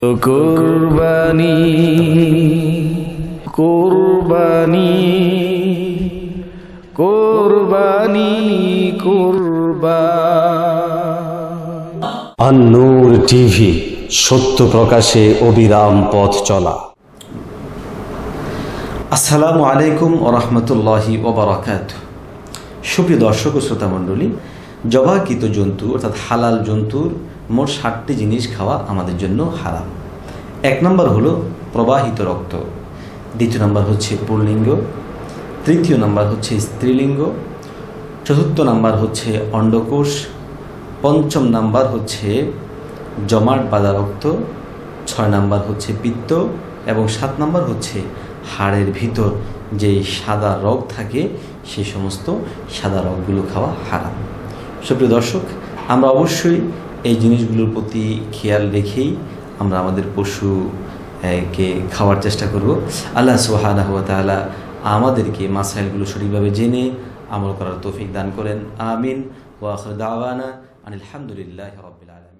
কুরবানি কুরবানি কুরবানি কুরবান। আন-নূর টিভি, সত্য প্রকাশে অবিরাম পথ চলা। আসসালামু আলাইকুম ওয়া রাহমাতুল্লাহি ওয়া বারাকাতুহু। সুপ্রিয় দর্শক ও শ্রোতা মণ্ডলী, জবাকৃত জন্তু অর্থাৎ হালাল জন্তুর মোট 7টি জিনিস খাওয়া আমাদের জন্য হারাম। 1 নম্বর হলো প্রবাহিত রক্ত, 2 নম্বর হচ্ছে পুল্লিঙ্গ, 3 নম্বর হচ্ছে স্ত্রীলিঙ্গ, 4 নম্বর হচ্ছে অন্ডকোষ, 5 নম্বর হচ্ছে জমাট বাঁধা রক্ত, 6 নম্বর হচ্ছে পিত্ত এবং 7 নম্বর হচ্ছে হাড়ের ভিতর যে সাদা রগ থাকে সেই সমস্ত সাদা রগগুলো খাওয়া হারাম। সুপ্রিয় দর্শক, আমরা অবশ্যই এই জিনিসগুলোর প্রতি খেয়াল রেখেই আমরা আমাদের পশুকে খাওয়ার চেষ্টা করব। আল্লাহ সুবহানাহু ওয়া তাআলা আমাদেরকে মাসাইলগুলো সঠিকভাবে জেনে আমল করার তৌফিক দান করেন। আমিন। ওয়া আখিরু দাওয়ানা আনিল হামদুলিল্লাহি রাব্বিল আলামিন।